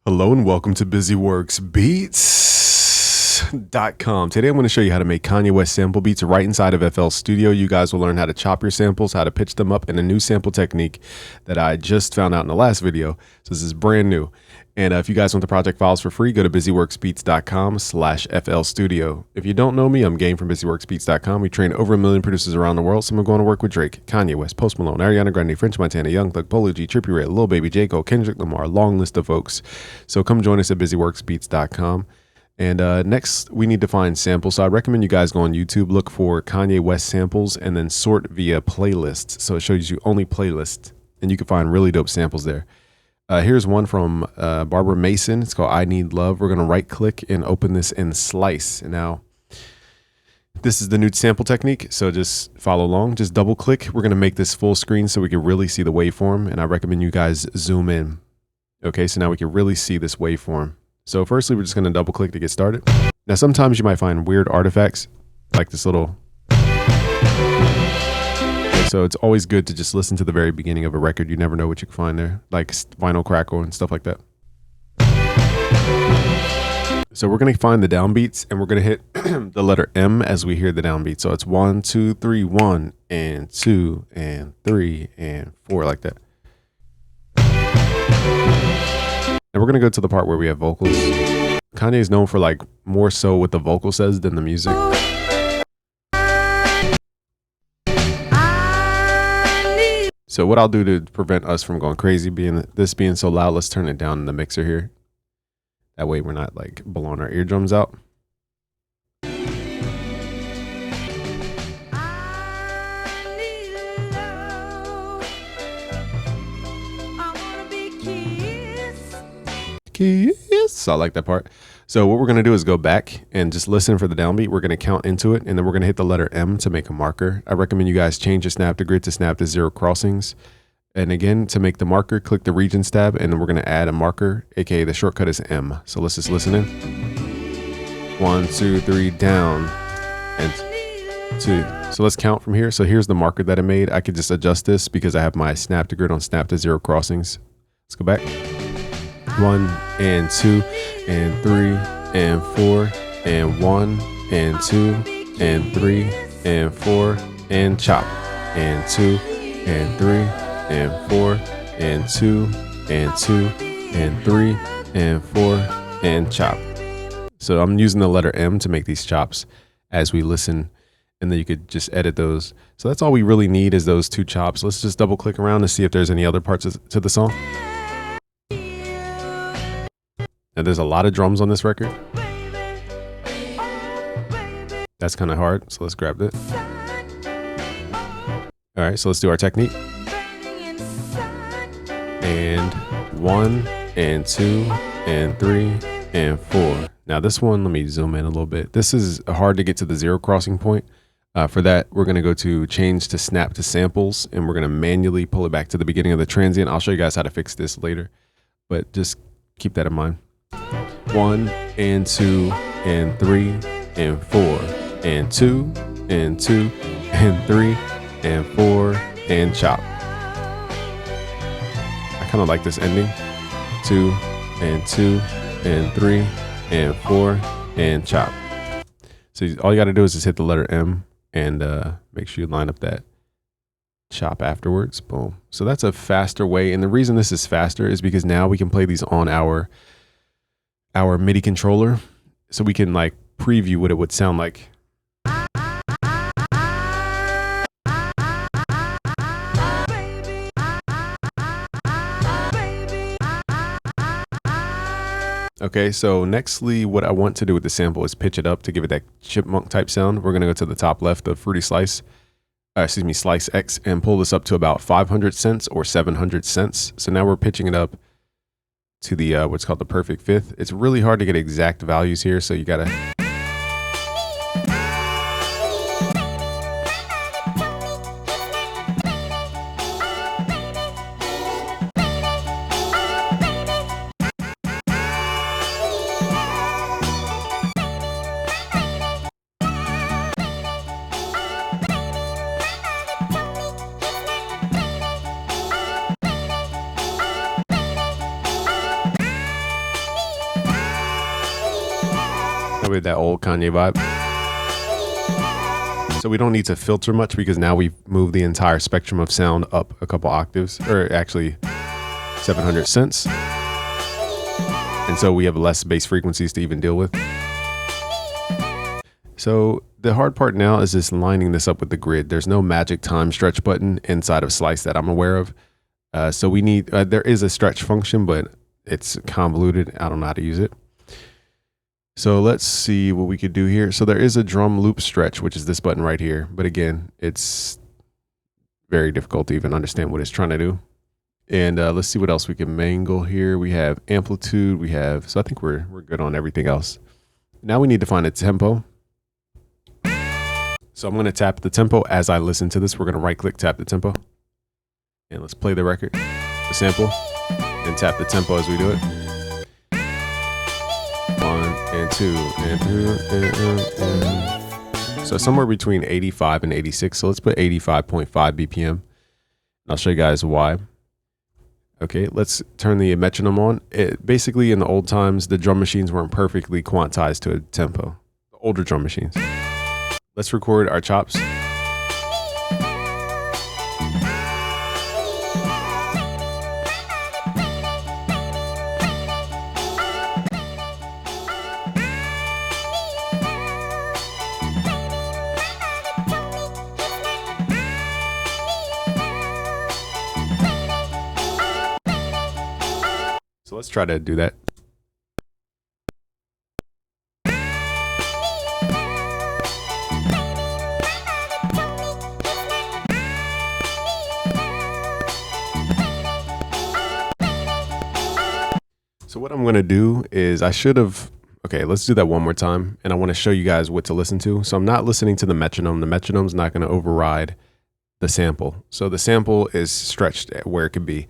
Hello and welcome to BusyWorksBeats.com. Today I'm going to show you how to make Kanye West sample beats right inside of FL Studio. You guys will learn how to chop your samples, how to pitch them up, and a new sample technique that I just found out in the last video. So this is brand new. And if you guys want the project files for free, go to BusyWorksBeats.com/FL Studio. If you don't know me, I'm Game from BusyWorksBeats.com. We train over 1 million producers around the world. Some are going to work with Drake, Kanye West, Post Malone, Ariana Grande, French Montana, Young Thug, Polo G, Trippie Redd, Lil Baby, J. Cole, Kendrick Lamar, long list of folks. So come join us at BusyWorksBeats.com. And next, we need to find samples. So I recommend you guys go on YouTube, look for Kanye West samples, and then sort via playlists. So it shows you only playlists, and you can find really dope samples there. Here's one from Barbara Mason. It's called I Need Love. We're going to right click and open this in Slice. Now, this is the new sample technique, so just follow along. Just double click. We're going to make this full screen so we can really see the waveform, and I recommend you guys zoom in. Okay, so now we can really see this waveform. So firstly, we're just going to double click to get started. Now, sometimes you might find weird artifacts like this little... So it's always good to just listen to the very beginning of a record. You never know what you can find there, like vinyl crackle and stuff like that. So we're going to find the downbeats, and we're going to hit the letter M as we hear the downbeat. So it's 1, 2, 3, 1, and 2, and 3, and 4, like that. And we're going to go to the part where we have vocals. Kanye is known for like more so what the vocal says than the music. So what I'll do to prevent us from going crazy, being so loud, let's turn it down in the mixer here. That way we're not like blowing our eardrums out. Kiss. I like that part. So what we're going to do is go back and just listen for the downbeat. We're going to count into it, and then we're going to hit the letter M to make a marker. I recommend you guys change the snap to grid to snap to 0 crossings. And again, to make the marker, click the regions tab, and then we're going to add a marker, aka the shortcut is M. So let's just listen in. 1, 2, 3, down, and 2. So let's count from here. So here's the marker that I made. I could just adjust this because I have my snap to grid on snap to 0 crossings. Let's go back. 1 and 2 and 3 and 4 and 1 and 2 and 3 and 4 and chop and 2 and 3 and 4 and 2 and 2 and 3 and 4 and chop. So I'm using the letter M to make these chops as we listen, and then you could just edit those. So that's all we really need is those 2 chops. Let's just double click around to see if there's any other parts to the song. Now there's a lot of drums on this record. That's kind of hard, so let's grab it. All right, so let's do our technique. And 1 and 2 and 3 and 4. Now this one, let me zoom in a little bit. This is hard to get to the 0 crossing point. For that, we're going to go to change to snap to samples, and we're going to manually pull it back to the beginning of the transient. I'll show you guys how to fix this later, but just keep that in mind. 1 and 2 and 3 and 4 and 2 and 2 and 3 and 4 and chop. I kind of like this ending. 2 and 2 and 3 and 4 and chop. So all you got to do is just hit the letter M and make sure you line up that chop afterwards. Boom. So that's a faster way. And the reason this is faster is because now we can play these on our MIDI controller, so we can like preview what it would sound like. Okay, so nextly, what I want to do with the sample is pitch it up to give it that chipmunk type sound. We're gonna go to the top left of Fruity Slice, Slice X, and pull this up to about 500 cents or 700 cents. So now we're pitching it up to the what's called the perfect fifth. It's really hard to get exact values here, so you gotta with that old Kanye vibe. So we don't need to filter much because now we've moved the entire spectrum of sound up a couple octaves, or actually 700 cents. And so we have less bass frequencies to even deal with. So the hard part now is just lining this up with the grid. There's no magic time stretch button inside of Slice that I'm aware of. So we need, there is a stretch function, but it's convoluted. I don't know how to use it. So let's see what we could do here. So there is a drum loop stretch, which is this button right here. But again, it's very difficult to even understand what it's trying to do. And let's see what else we can mangle here. We have amplitude. We have, so I think we're good on everything else. Now we need to find a tempo. So I'm going to tap the tempo as I listen to this. We're going to right click, tap the tempo. And let's play the record, the sample, and tap the tempo as we do it. 1 and 2 and 2. So somewhere between 85 and 86. So let's put 85.5 BPM. And I'll show you guys why. Okay, let's turn the metronome on. Basically, in the old times, the drum machines weren't perfectly quantized to a tempo. The older drum machines. Let's record our chops. So let's try to do that. So what I'm going to do is okay, let's do that one more time. And I want to show you guys what to listen to. So I'm not listening to the metronome. The metronome's not going to override the sample. So the sample is stretched at where it could be.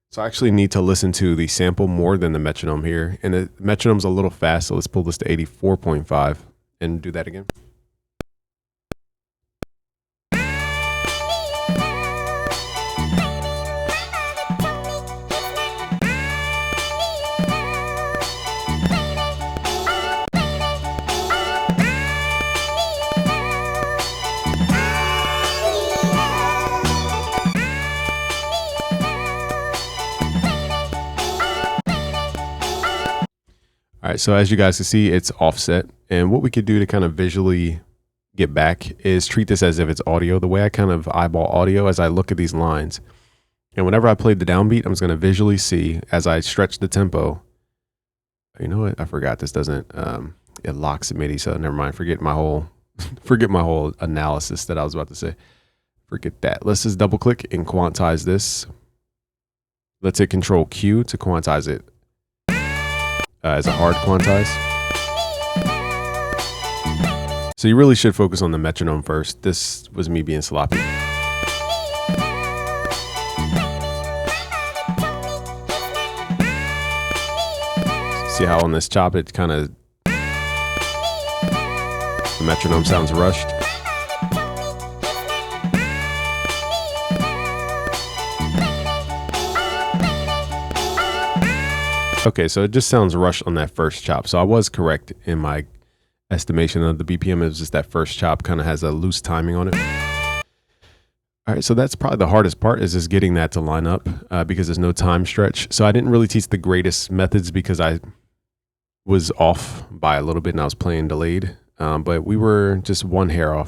So I actually need to listen to the sample more than the metronome here. And the metronome's a little fast. So let's pull this to 84.5 and do that again. All right, so as you guys can see, it's offset. And what we could do to kind of visually get back is treat this as if it's audio. The way I kind of eyeball audio as I look at these lines. And whenever I play the downbeat, I'm just going to visually see as I stretch the tempo. You know what? I forgot this doesn't, it locks the MIDI, so never mind. Forget my whole analysis that I was about to say. Forget that. Let's just double click and quantize this. Let's hit Control Q to quantize it. As a hard quantize. So you really should focus on the metronome first. This was me being sloppy. See how on this chop it kind of, the metronome sounds rushed. Okay, so it just sounds rushed on that first chop. So I was correct in my estimation of the BPM. It was just that first chop kind of has a loose timing on it. All right, so that's probably the hardest part, is just getting that to line up because there's no time stretch. So I didn't really teach the greatest methods because I was off by a little bit and I was playing delayed. But we were just one hair off.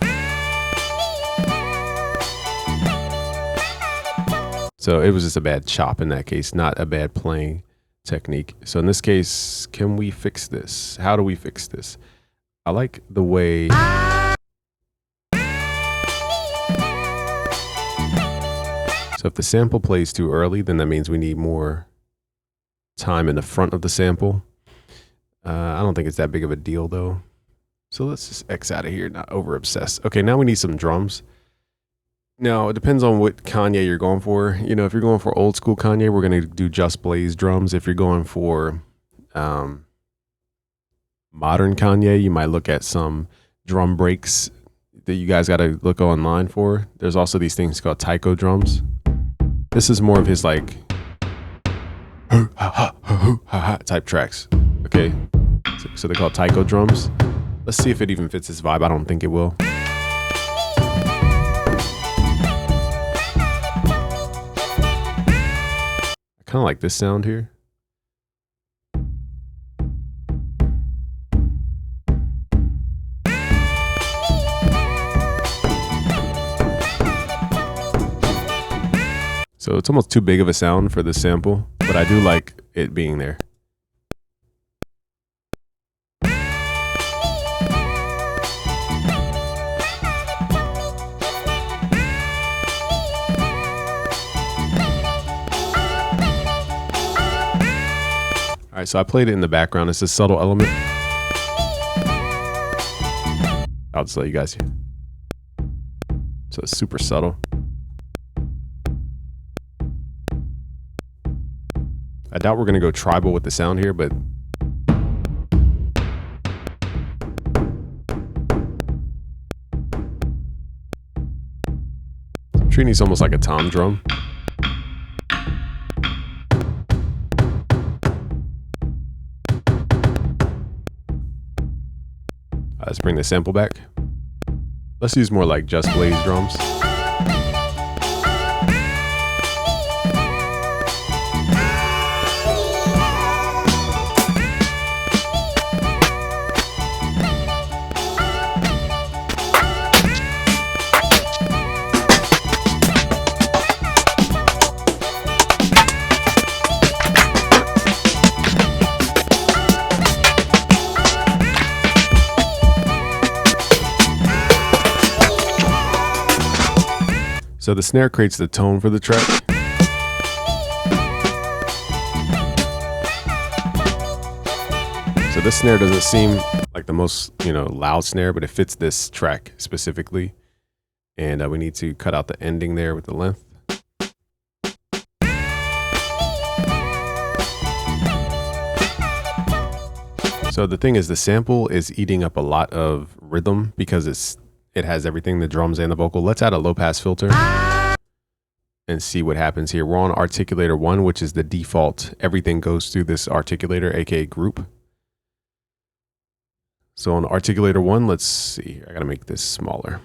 So it was just a bad chop in that case, not a bad playing technique. So in this case, can we fix this? How do we fix this? I like the way so if the sample plays too early, then that means we need more time in the front of the sample. I don't think it's that big of a deal though. So let's just X out of here, not over obsess. Okay, now we need some drums. Now, it depends on what Kanye you're going for. You know, if you're going for old school Kanye, we're going to do Just Blaze drums. If you're going for modern Kanye, you might look at some drum breaks that you guys got to look online for. There's also these things called taiko drums. This is more of his like type tracks. Okay, so they're called taiko drums. Let's see if it even fits this vibe. I don't think it will. I kind of like this sound here. So it's almost too big of a sound for this sample, but I do like it being there. All right, so I played it in the background. It's a subtle element. I'll just let you guys hear. So it's super subtle. I doubt we're gonna go tribal with the sound here, but I'm treating these almost like a tom drum. Let's bring the sample back. Let's use more like Just Blaze drums. So the snare creates the tone for the track. So this snare doesn't seem like the most, loud snare, but it fits this track specifically. And we need to cut out the ending there with the length. So the thing is, the sample is eating up a lot of rhythm because it has everything, the drums and the vocal. Let's add a low pass filter and see what happens here. We're on articulator 1, which is the default. Everything goes through this articulator, aka group. So on articulator 1, let's see. I gotta make this smaller.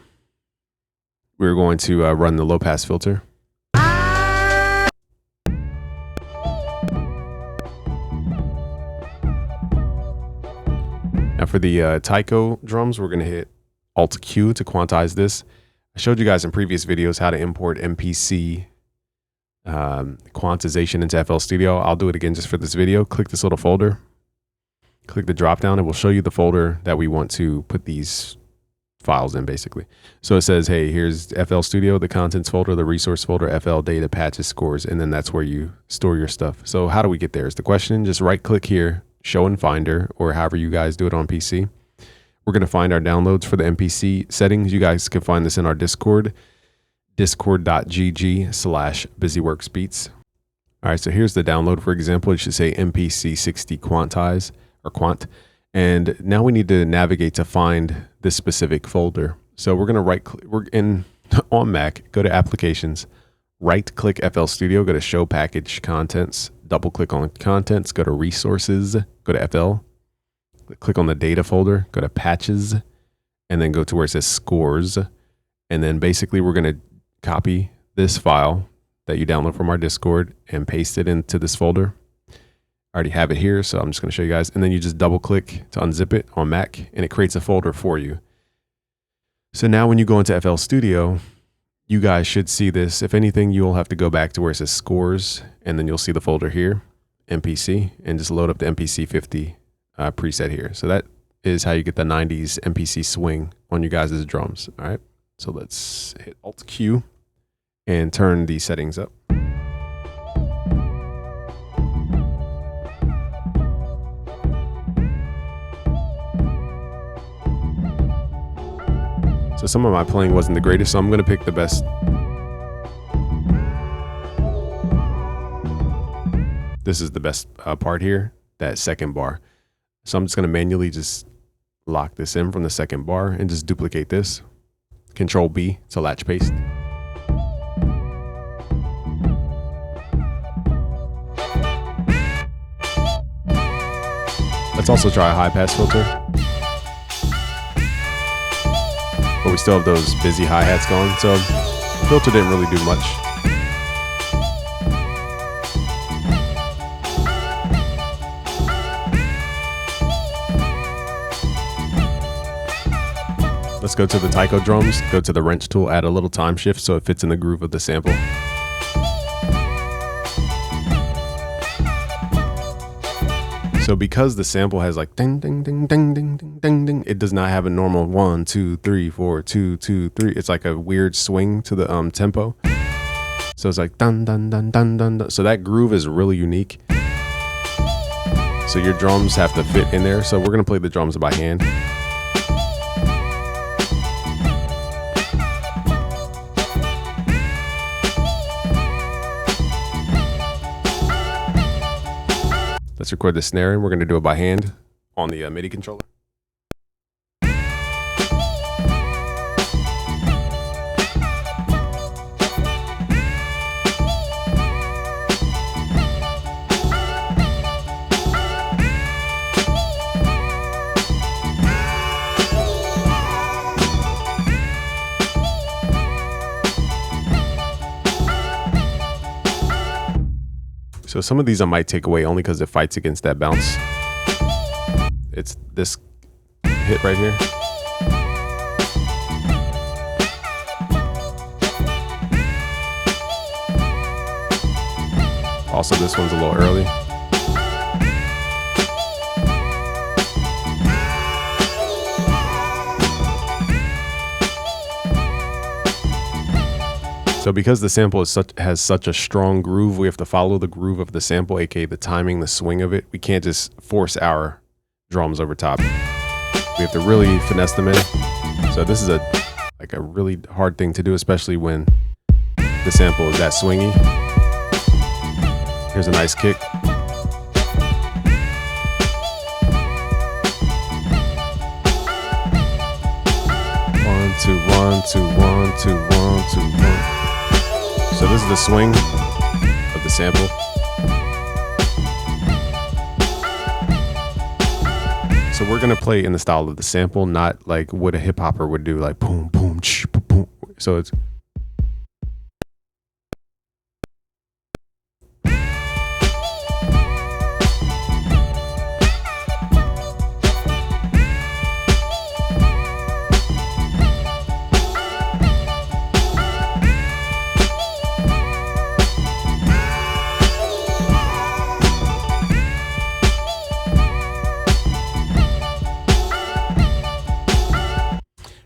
We're going to run the low pass filter. Now for the taiko drums, we're gonna hit Alt Q to quantize this. I showed you guys in previous videos how to import MPC quantization into FL Studio. I'll do it again just for this video. Click this little folder, click the drop down. It will show you the folder that we want to put these files in basically. So it says, hey, here's FL Studio, the contents folder, the resource folder, FL data, patches, scores, and then that's where you store your stuff. So how do we get there is the question. Just right click here, show in Finder, or however you guys do it on PC. We're going to find our downloads for the MPC settings. You guys can find this in our Discord, discord.gg/busyworksbeats. All right, so here's the download. For example, it should say MPC 60 quantize or quant. And now we need to navigate to find this specific folder. So we're going to right click, we're in on Mac, go to applications, right click FL Studio, go to show package contents, double click on contents, go to resources, go to FL. Click on the data folder, go to patches, and then go to where it says scores. And then basically we're going to copy this file that you download from our Discord and paste it into this folder. I already have it here, so I'm just going to show you guys. And then you just double click to unzip it on Mac, and it creates a folder for you. So now when you go into FL Studio, you guys should see this. If anything, you'll have to go back to where it says scores, and then you'll see the folder here, MPC, and just load up the MPC 50 preset here. So that is how you get the 90s MPC swing on you guys' drums. All right. So let's hit Alt Q and turn these settings up. So some of my playing wasn't the greatest, so I'm going to pick the best. This is the best part here, that second bar. So I'm just going to manually just lock this in from the second bar and just duplicate this. Control B to latch paste. Let's also try a high pass filter. but we still have those busy hi-hats going, so filter didn't really do much. Let's go to the taiko drums, go to the wrench tool, add a little time shift so it fits in the groove of the sample. So because the sample has like ding, ding, ding, ding, ding, ding, ding, ding, it does not have a normal 1, 2, 3, 4, 2, 2, 3. It's like a weird swing to the tempo. So it's like dun, dun, dun, dun, dun, dun. So that groove is really unique. So your drums have to fit in there. So we're going to play the drums by hand. Let's record the snare, and we're going to do it by hand on the MIDI controller. So some of these I might take away only because it fights against that bounce. It's this hit right here. Also, this one's a little early. So because the sample has such a strong groove, we have to follow the groove of the sample, aka the timing, the swing of it. We can't just force our drums over top. We have to really finesse them in. So this is a really hard thing to do, especially when the sample is that swingy. Here's a nice kick. One, two, one, two, one, two, one, two, one. So this is the swing of the sample. So we're gonna play in the style of the sample, not like what a hip hopper would do, like boom, boom, ch, boom, boom. So it's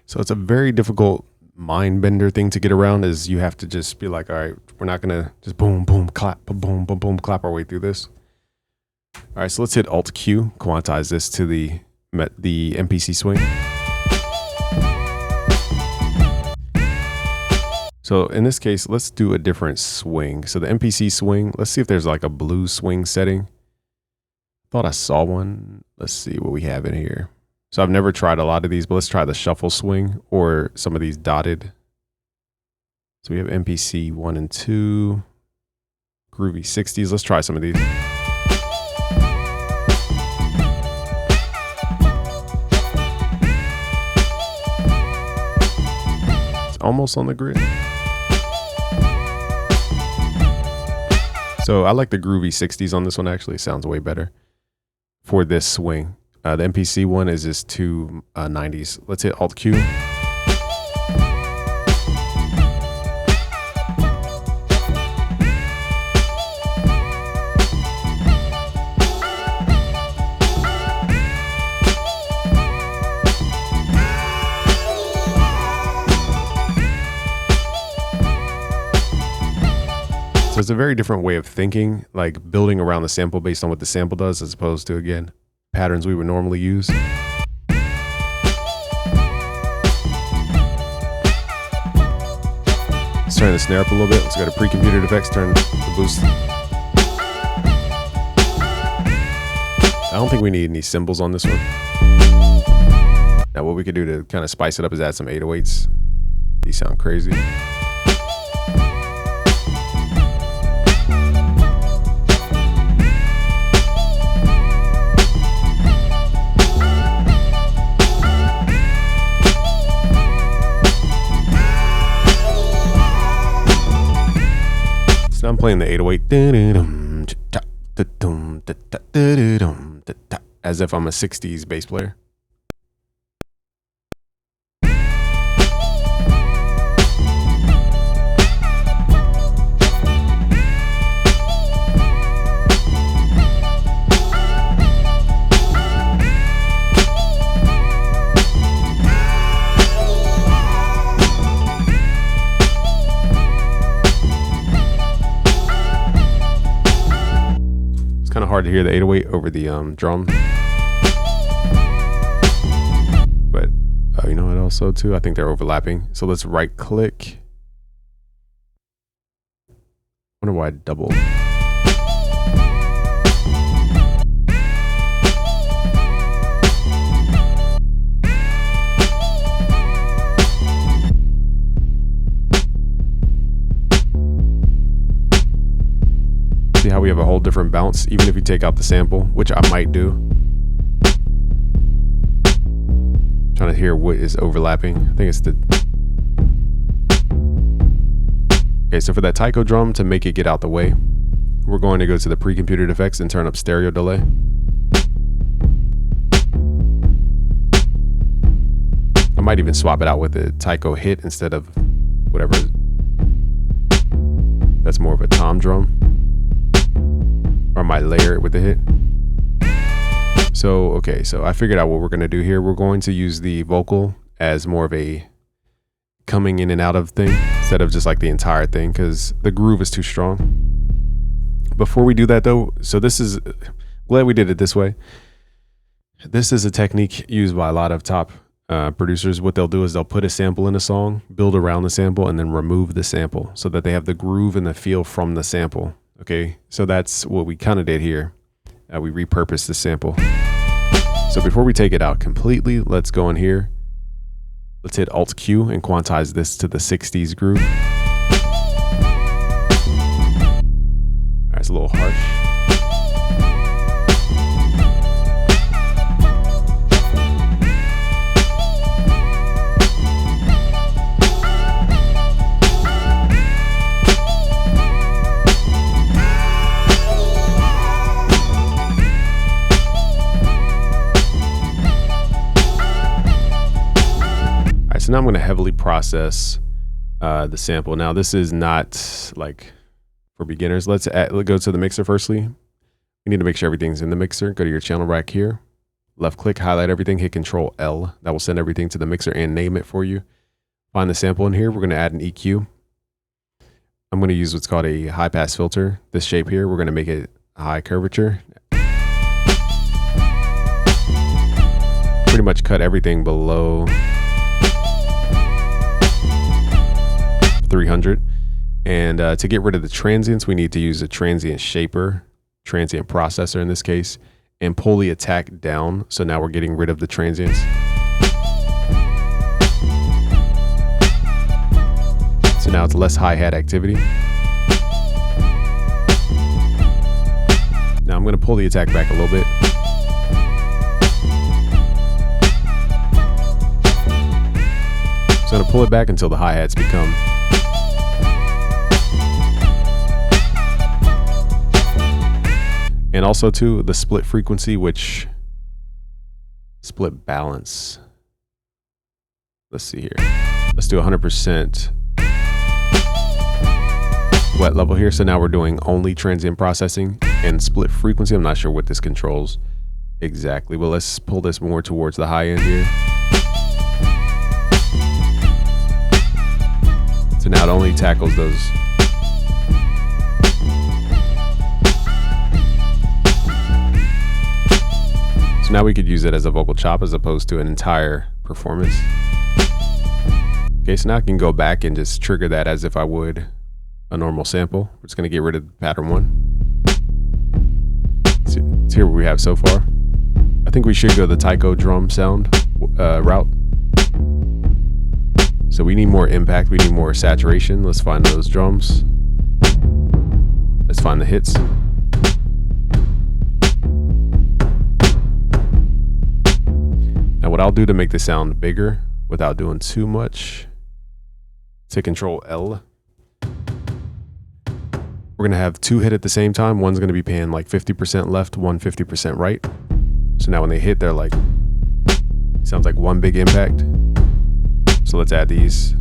So it's a very difficult mind bender thing to get around, is you have to just be like, all right, we're not gonna just boom, boom, clap, boom, boom, boom, clap our way through this. All right, so let's hit Alt Q, quantize this to the MPC swing. So in this case, let's do a different swing. So the MPC swing, let's see if there's like a blues swing setting. Thought I saw one. Let's see what we have in here. So I've never tried a lot of these, but let's try the shuffle swing or some of these dotted. So we have MPC 1 and 2, groovy 60s. Let's try some of these. It's almost on the grid. So I like the groovy 60s on this one, actually. It sounds way better for this swing. The MPC one is just two 90s. Let's hit Alt Q. So it's a very different way of thinking, like building around the sample based on what the sample does, as opposed to, again, patterns we would normally use. Let's turn the snare up a little bit. Let's go to pre-computed effects, turn the boost. I don't think we need any cymbals on this one. Now what we could do to kind of spice it up is add some 808s. These sound crazy. I'm playing the 808 as if I'm a 60s bass player. Kind of hard to hear the 808 over the drum, but you know what also too, I think they're overlapping, so let's right click. Wonder why I double. See how we have a whole different bounce, even if you take out the sample, which I might do. Trying to hear what is overlapping. I think it's the... Okay, so for that taiko drum, to make it get out the way, we're going to go to the pre-computed effects and turn up stereo delay. I might even swap it out with the taiko hit instead of whatever. That's more of a tom drum. Or I might layer it with the hit. So, okay, so I figured out what we're going to do here. We're going to use the vocal as more of a coming in and out of thing instead of just like the entire thing, because the groove is too strong. Before we do that though, so this is, glad we did it this way. This is a technique used by a lot of top producers. What they'll do is they'll put a sample in a song, build around the sample, and then remove the sample so that they have the groove and the feel from the sample. Okay, so that's what we kind of did here. We repurposed the sample. So before we take it out completely, let's go in here. Let's hit Alt Q and quantize this to the 60s groove. All right, it's a little harsh. So now I'm going to heavily process the sample. Now this is not like for beginners. Let's go to the mixer firstly. You need to make sure everything's in the mixer. Go to your channel rack here. Left click, highlight everything, hit Control L. That will send everything to the mixer and name it for you. Find the sample in here. We're going to add an EQ. I'm going to use what's called a high pass filter. This shape here, we're going to make it high curvature. Pretty much cut everything below 300, and to get rid of the transients, we need to use a transient shaper, transient processor in this case, and pull the attack down. So now we're getting rid of the transients. So now it's less hi-hat activity. Now I'm going to pull the attack back a little bit. So I'm going to pull it back until the hi-hats become and also too the split frequency, which split balance. Let's see here. Let's do 100% wet level here. So now we're doing only transient processing and split frequency. I'm not sure what this controls exactly, but let's pull this more towards the high end here. So now it only tackles those. So now we could use it as a vocal chop as opposed to an entire performance. Okay, so now I can go back and just trigger that as if I would a normal sample. We're just going to get rid of pattern 1. Let's hear what we have so far. I think we should go the taiko drum sound route. So we need more impact, we need more saturation. Let's find those drums. Let's find the hits. Now what I'll do to make this sound bigger without doing too much, to Control L, we're we're gonna have two hit at the same time. One's gonna be paying like 50% left, 50% right. So now when they hit, they're like, sounds like one big impact. So let's add these.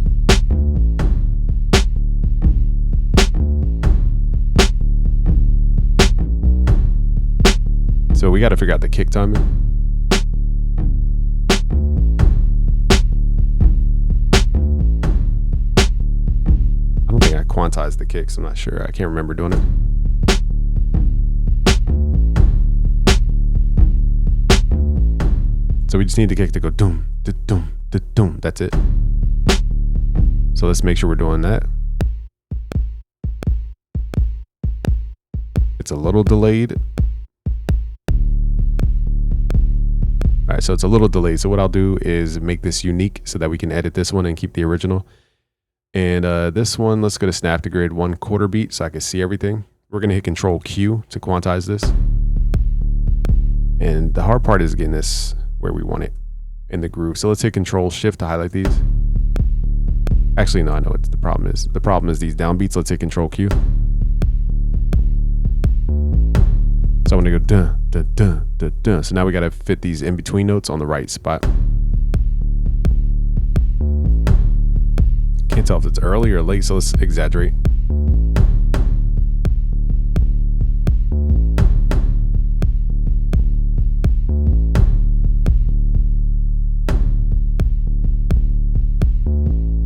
So we got to figure out the kick timing. I don't think I quantized the kicks. I'm not sure. I can't remember doing it. So we just need the kick to go doom, doom, doom. That's it. So let's make sure we're doing that. It's a little delayed. All right, so it's a little delayed. So what I'll do is make this unique so that we can edit this one and keep the original. And this one, let's go to snap to grid 1/4 beat so I can see everything. We're gonna hit Control Q to quantize this. And the hard part is getting this where we want it in the groove. So let's hit Control Shift to highlight these. Actually, no, I know what the problem is. The problem is these downbeats. Let's hit Control Q. So I'm gonna go dun, dun, dun, dun, dun. So now we gotta fit these in between notes on the right spot. Can't tell if it's early or late, so let's exaggerate.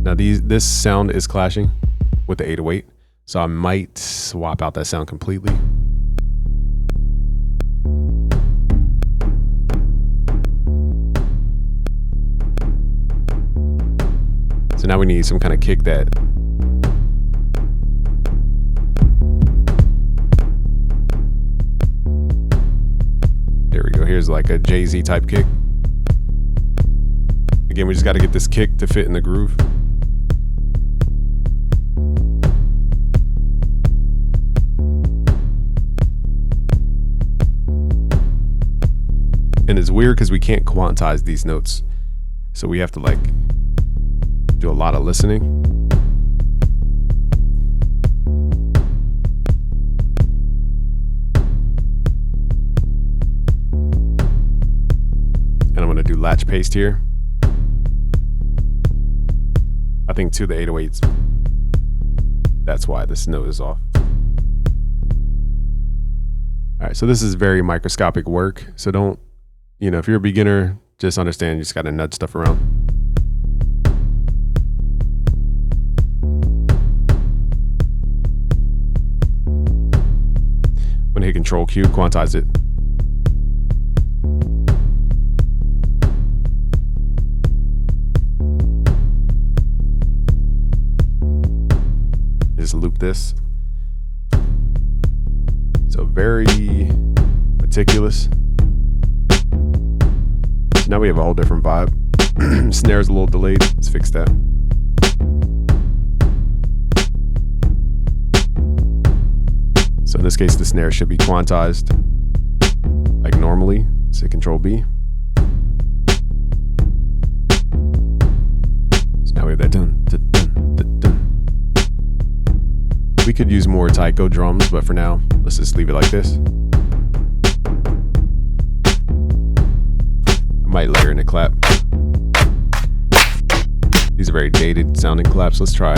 Now this sound is clashing with the 808, so I might swap out that sound completely. So now we need some kind of kick that there we go. Here's like a Jay-Z type kick. Again, we just got to get this kick to fit in the groove. And it's weird because we can't quantize these notes. So we have to like do a lot of listening. And I'm gonna do latch paste here. I think to the 808s. That's why this note is off. All right, so this is very microscopic work. So don't, you know, if you're a beginner, just understand you just gotta nudge stuff around. I'm gonna hit Control Q, quantize it. Just loop this. So very meticulous. So now we have a whole different vibe. Snare's a little delayed. Let's fix that. So in this case, the snare should be quantized like normally. Let's hit Control B. So now we have that dun, dun, dun, dun, dun. We could use more taiko drums, but for now, let's just leave it like this. I might layer in a clap. These are very dated sounding claps. Let's try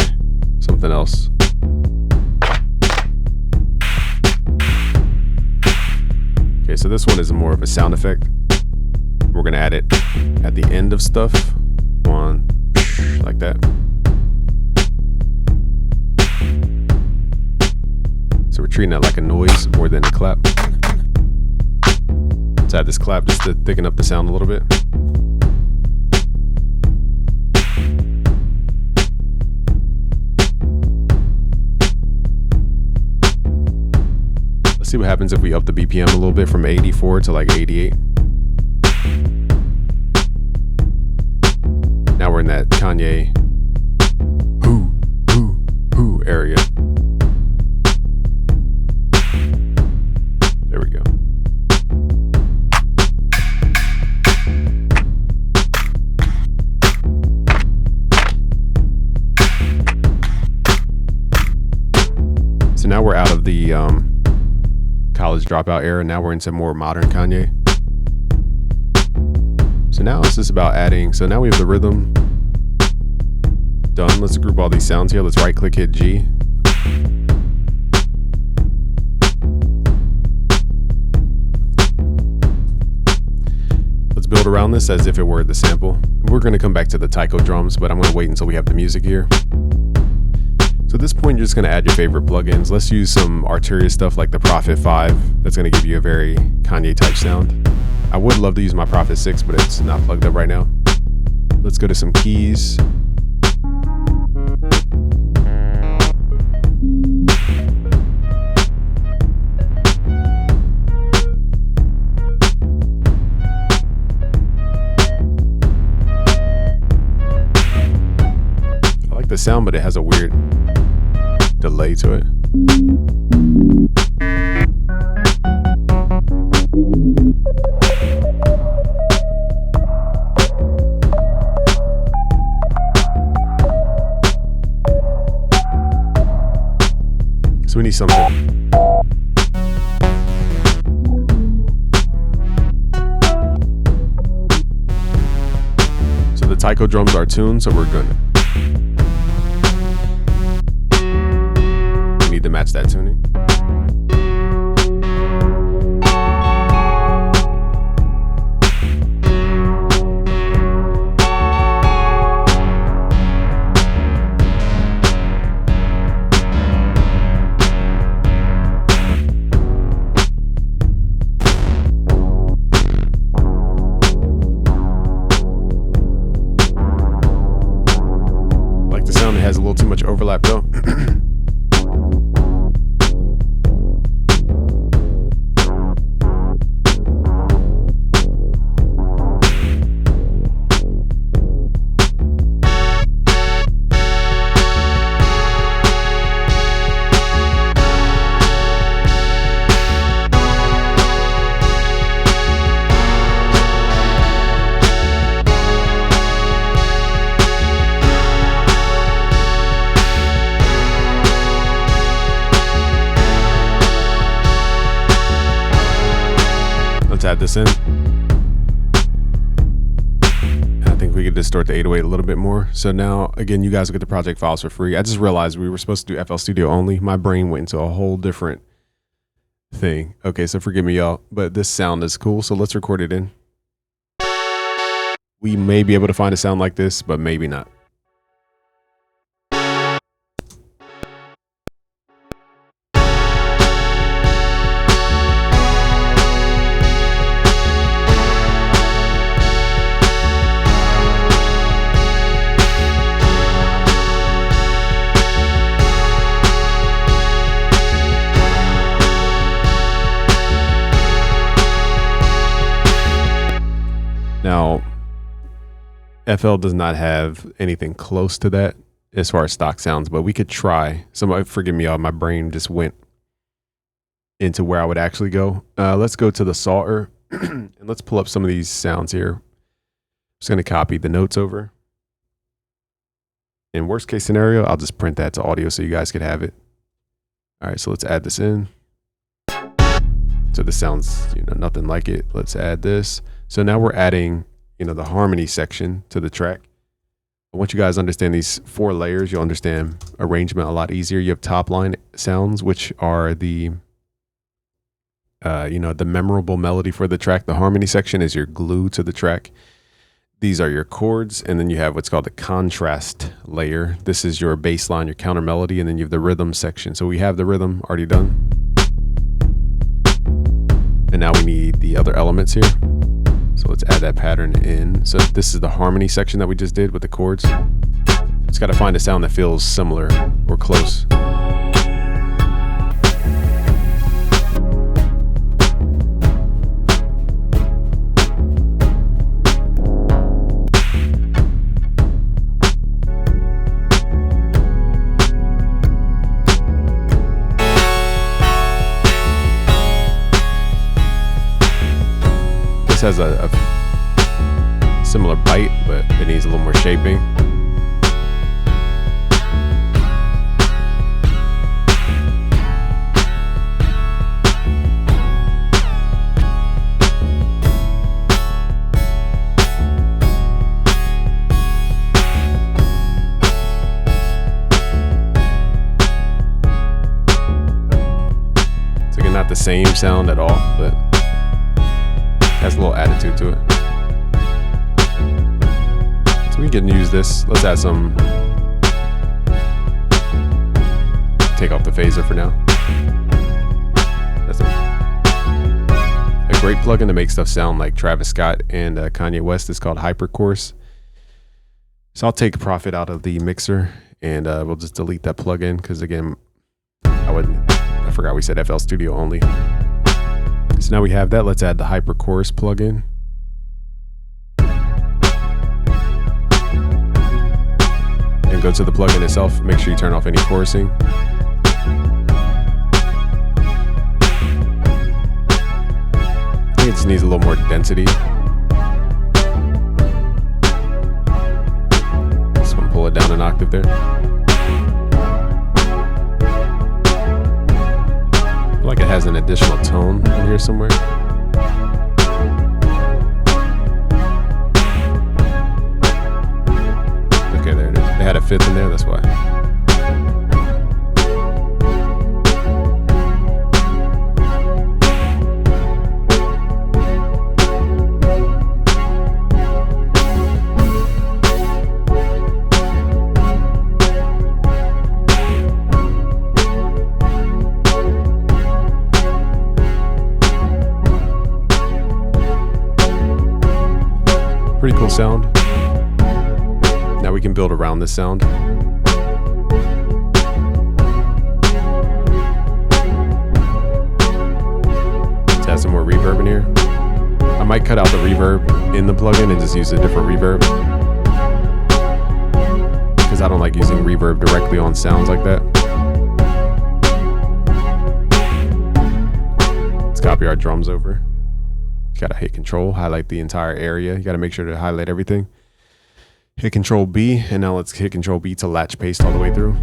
something else. Okay, so this one is more of a sound effect. We're gonna add it at the end of stuff. One, like that. So we're treating that like a noise more than a clap. Let's add this clap just to thicken up the sound a little bit. Let's see what happens if we up the BPM a little bit from 84 to like 88. Now we're in that Kanye whoo area. There we go. So now we're out of the college dropout era. Now we're into more modern Kanye. So now it's just about adding. So now we have the rhythm done. Let's group all these sounds here. Let's right click, hit G. Let's build around this as if it were the sample. We're going to come back to the taiko drums, but I'm going to wait until we have the music here. So at this point, you're just going to add your favorite plugins. Let's use some Arturia stuff like the Prophet 5. That's going to give you a very Kanye type sound. I would love to use my Prophet 6, but it's not plugged up right now. Let's go to some keys. I like the sound, but it has a weird delay to it. So we need something. So the taiko drums are tuned, so we're good. We need to match that tuning. It has a little too much overlap though. Let's add this in. I think we could distort the 808 a little bit more. So now, again, you guys will get the project files for free. I just realized we were supposed to do FL Studio only. My brain went into a whole different thing. Okay, so forgive me, y'all, but this sound is cool. So let's record it in. We may be able to find a sound like this, but maybe not. Now, FL does not have anything close to that as far as stock sounds, but we could try. Somebody forgive me, y'all. My brain just went into where I would actually go. Let's go to the Salter and let's pull up some of these sounds here. I'm just going to copy the notes over. In worst case scenario, I'll just print that to audio so you guys could have it. All right, so let's add this in. So this sounds, nothing like it. Let's add this. So now we're adding, the harmony section to the track. Once you guys understand these 4 layers, you'll understand arrangement a lot easier. You have top line sounds, which are the, the memorable melody for the track. The harmony section is your glue to the track. These are your chords, and then you have what's called the contrast layer. This is your bass line, your counter melody, and then you have the rhythm section. So we have the rhythm already done. And now we need the other elements here. So let's add that pattern in. So this is the harmony section that we just did with the chords. It's got to find a sound that feels similar or close. Has a similar bite, but it needs a little more shaping. same sound at all, but has a little attitude to it. So we can use this. Let's add some. Take off the phaser for now. That's a great plugin to make stuff sound like Travis Scott and Kanye West. It's called Hypercourse. So I'll take profit out of the mixer, and we'll just delete that plugin because, again, I forgot we said FL Studio only. So now we have that. Let's add the Hypercourse plugin. And go to the plugin itself. Make sure you turn off any chorusing. I think it just needs a little more density. Just want to pull it down an octave there. I feel like it has an additional tone in here somewhere. Okay, there it is. They had a fifth in there, that's why. Pretty cool sound. Now we can build around this sound. Let's add some more reverb in here. I might cut out the reverb in the plugin and just use a different reverb, because I don't like using reverb directly on sounds like that. Let's copy our drums over. You gotta hit Control, highlight the entire area. You gotta make sure to highlight everything. Hit Control B, and now let's hit Control B to latch paste all the way through.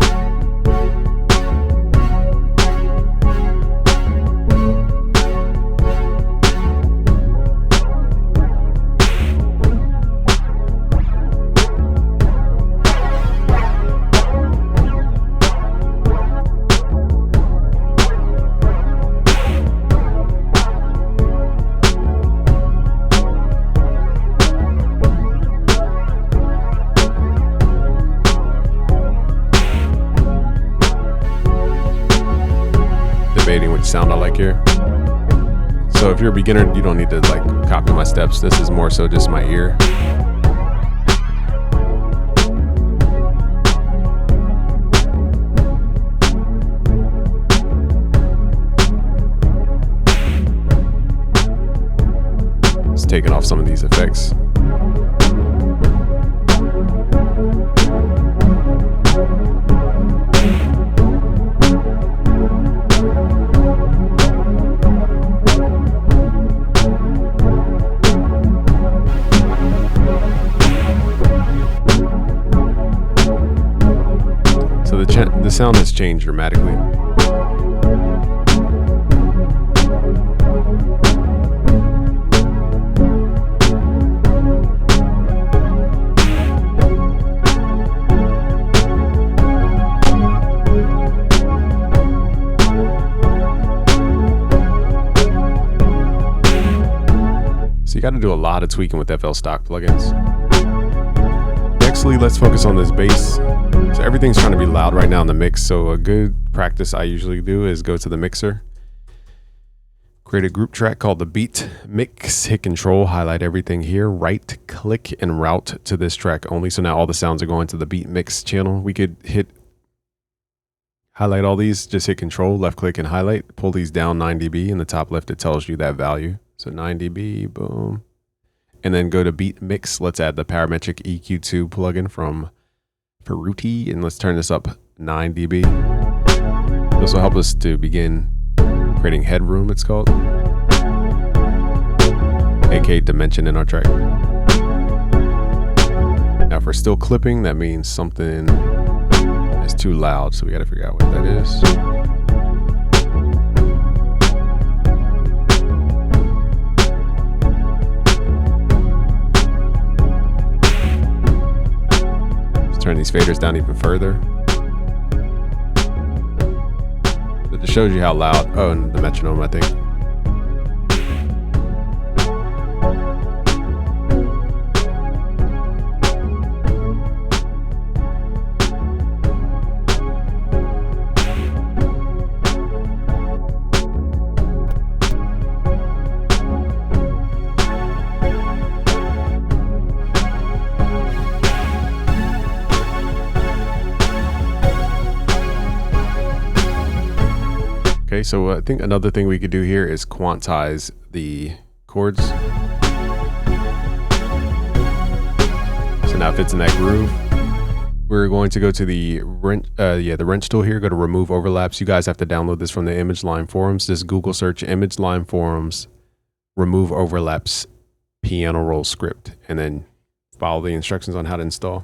Debating which sound I like here. So if you're a beginner, you don't need to like copy my steps. This is more so just my ear. Just taking off some of these effects. The sound has changed dramatically. So you got to do a lot of tweaking with FL stock plugins. Nextly, let's focus on this bass. So everything's trying to be loud right now in the mix. So a good practice I usually do is go to the mixer, create a group track called the beat mix, hit Control, highlight everything here, right click and route to this track only. So now all the sounds are going to the beat mix channel. We could highlight all these, just hit Control, left click and highlight, pull these down 9 dB. In the top left, it tells you that value. So 9 dB, boom. And then go to beat mix. Let's add the parametric EQ2 plugin from Peruti, and let's turn this up 9 dB. This will help us to begin creating headroom, it's called, aka dimension in our track. Now if we're still clipping, that means something is too loud, so we got to figure out what that is. Turn these faders down even further. It just shows you how loud. Oh, and the metronome, I think. Okay, so I think another thing we could do here is quantize the chords. So now if it's in that groove, we're going to go to the wrench tool here, go to remove overlaps. You guys have to download this from the Image Line forums. Just Google search Image Line forums, remove overlaps, piano roll script, and then follow the instructions on how to install.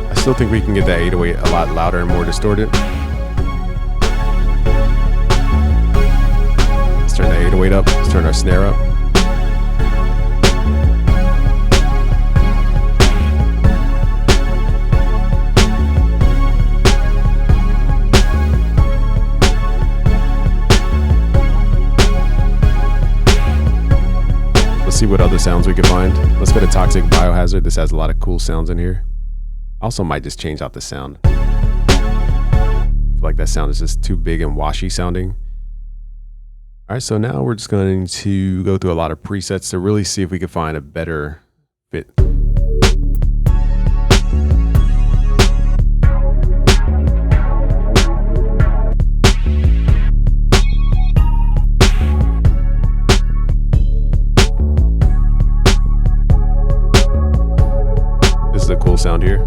I still think we can get that 808 a lot louder and more distorted. Let's turn the 808 up. Let's turn our snare up. Let's see what other sounds we can find. Let's go to Toxic Biohazard. This has a lot of cool sounds in here. Also might just change out the sound. I feel like that sound is just too big and washy sounding. All right, so now we're just going to go through a lot of presets to really see if we can find a better fit. This is a cool sound here.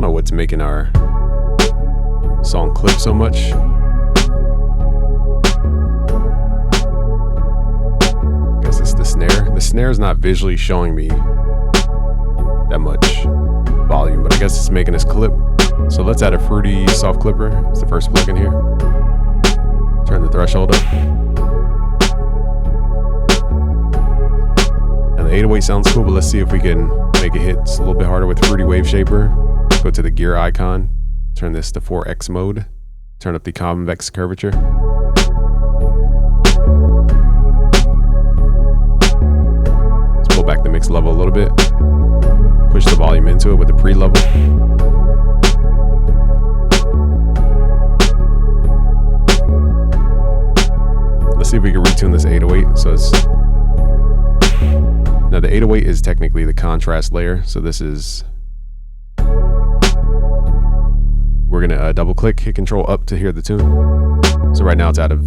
What's making our song clip so much. I guess it's the snare. The snare is not visually showing me that much volume, but I guess it's making us clip. So let's add a fruity soft clipper. It's the first plugin here. Turn the threshold up. And the 808 sounds cool, but let's see if we can make it hit just a little bit harder with Fruity Wave Shaper. Go to the gear icon, turn this to 4x mode, turn up the convex curvature. Let's pull back the mix level a little bit, push the volume into it with the pre-level. Let's see if we can retune this 808. So it's now the 808 is technically the contrast layer, so this is. We're gonna double click, hit control up to hear the tune. So right now it's out of.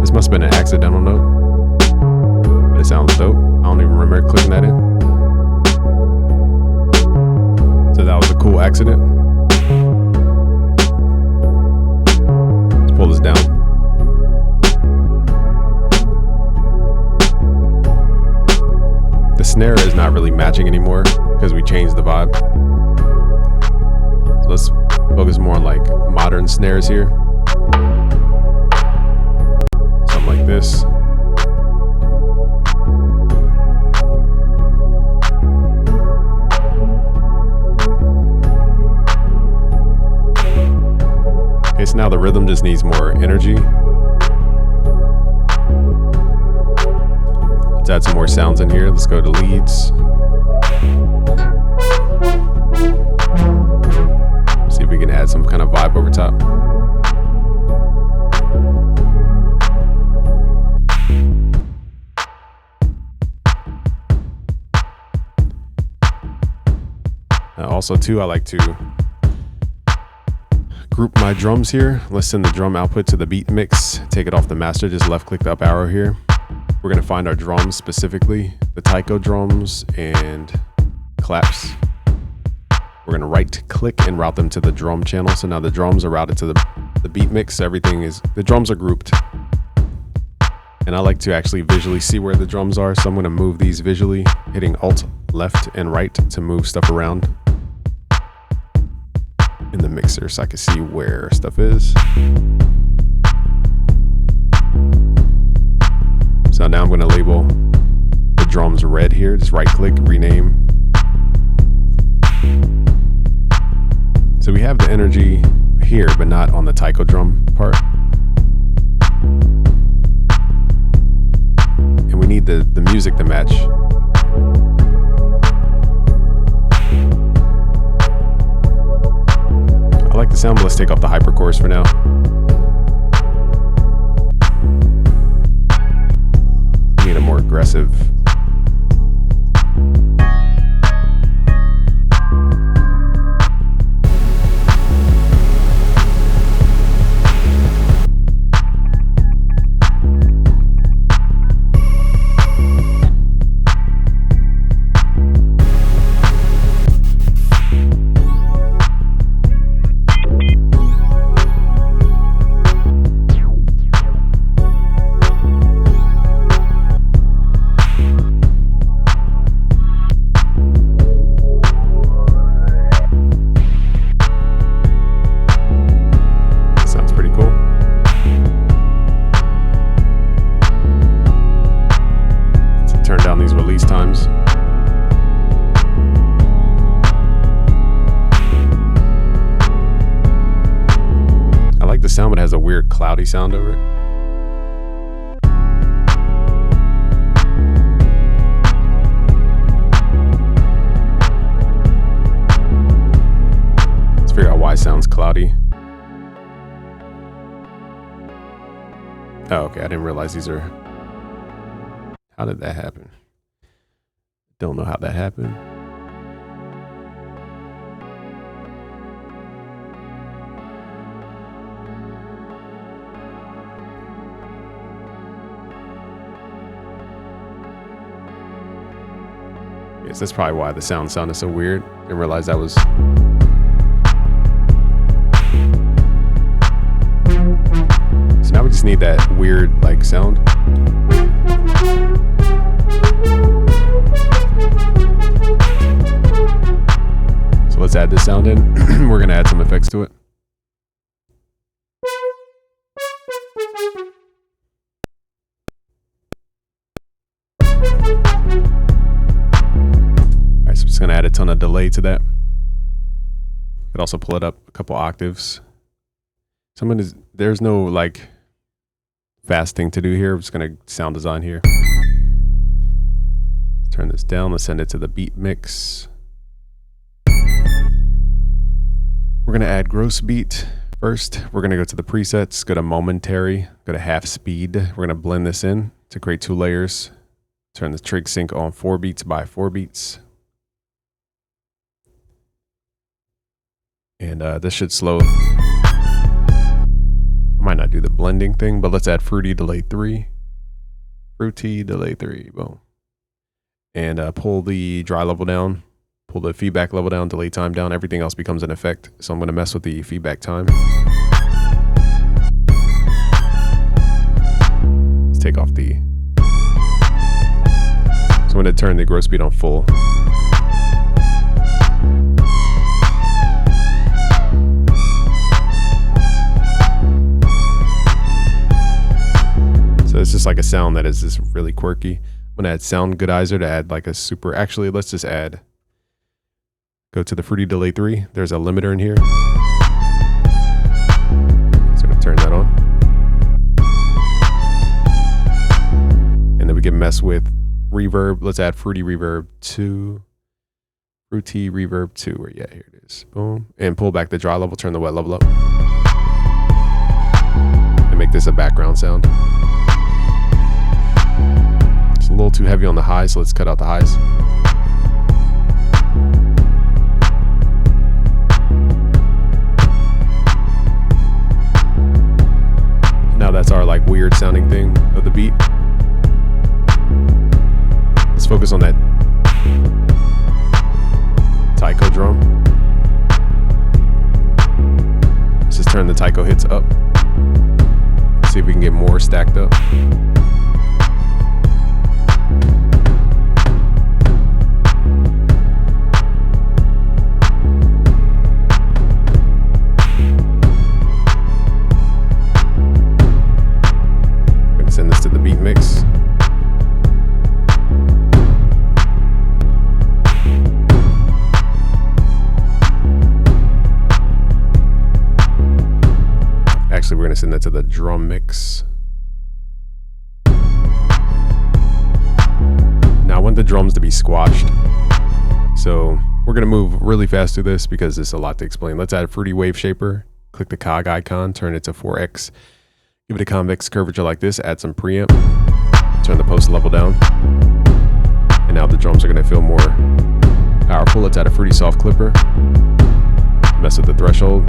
This must have been an accidental note, but it sounds dope. I don't even remember clicking that in. So that was a cool accident. Let's pull this down. The snare is not really matching anymore because we changed the vibe. So let's focus more on like modern snares here. Something like this. Okay, so now the rhythm just needs more energy. Let's add some more sounds in here. Let's go to leads. See if we can add some kind of vibe over top. Also too, I like to group my drums here. Let's send the drum output to the beat mix, take it off the master, just left click the up arrow here. We're gonna find our drums specifically, the taiko drums and claps. We're gonna right click and route them to the drum channel. So now the drums are routed to the beat mix. Everything is, the drums are grouped. And I like to actually visually see where the drums are. So I'm going to move these visually, hitting Alt, left, and right to move stuff around in the mixer so I can see where stuff is. So now I'm going to label the drums red here. Just right click, rename. So we have the energy here, but not on the taiko drum part. And we need the music to match. I like the sound, but let's take off the hyper chorus for now. We need a more aggressive. Sound, but it has a weird cloudy sound over it. Let's figure out why it sounds cloudy. Oh, okay. I didn't realize these are. How did that happen? Don't know how that happened. Yes, that's probably why the sound sounded so weird. Didn't realize that was. So now we just need that weird like sound. So let's add this sound in. We're gonna add some effects to it. Just gonna add a ton of delay to that. Could also pull it up a couple octaves. There's no like fast thing to do here. I'm just gonna sound design here. Let's turn this down. Let's send it to the beat mix. We're gonna add gross beat first. We're gonna go to the presets, go to momentary, go to half speed. We're gonna blend this in to create 2 layers. Turn the trig sync on 4 beats by 4 beats. And this should slow. I might not do the blending thing, but let's add fruity delay 3. Fruity delay 3, boom. And pull the dry level down, pull the feedback level down, delay time down. Everything else becomes an effect. So I'm going to mess with the feedback time. Let's take off the. So I'm going to turn the gross beat on full. So it's just like a sound that is just really quirky. I'm gonna add sound goodizer to add like a super. Actually, let's just add. Go to the fruity delay 3. There's a limiter in here. Just gonna turn that on, and then we can mess with reverb. Let's add fruity reverb 2. Fruity reverb 2. Where yeah, here it is. Boom, and pull back the dry level. Turn the wet level up, and make this a background sound. It's a little too heavy on the highs, so let's cut out the highs. Now that's our like weird sounding thing of the beat. Let's focus on that taiko drum. Let's just turn the taiko hits up. See if we can get more stacked up. Actually, we're going to send that to the drum mix. Now I want the drums to be squashed. So we're going to move really fast through this because there's a lot to explain. Let's add a fruity wave shaper. Click the cog icon, turn it to 4x. Give it a convex curvature like this. Add some preamp. Turn the post level down. And now the drums are going to feel more powerful. Let's add a fruity soft clipper. Mess with the threshold.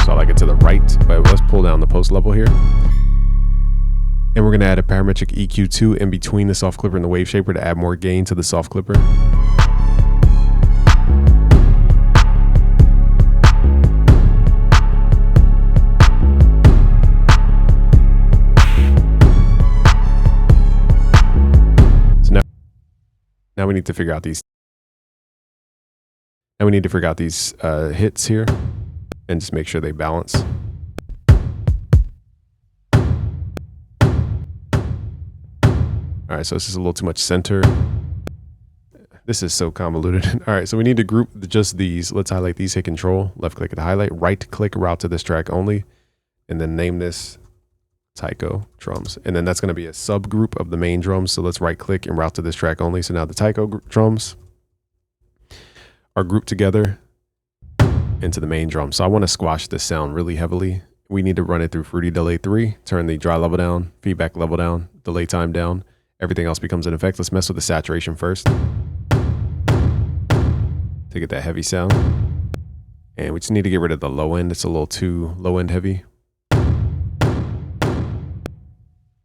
So I like it to the right, but let's pull down the post level here. And we're going to add a parametric EQ2 in between the soft clipper and the wave shaper to add more gain to the soft clipper. So now we need to figure out these. Now we need to figure out these hits here and just make sure they balance. All right, so this is a little too much center. This is so convoluted. All right, so we need to group just these. Let's highlight these, hit control, left click at the highlight, right click route to this track only, and then name this Taiko drums. And then that's gonna be a subgroup of the main drums. So let's right click and route to this track only. So now the Taiko drums are grouped together into the main drum. So I wanna squash this sound really heavily. We need to run it through Fruity Delay 3, turn the dry level down, feedback level down, delay time down. Everything else becomes an effect. Let's mess with the saturation first to get that heavy sound. And we just need to get rid of the low end. It's a little too low end heavy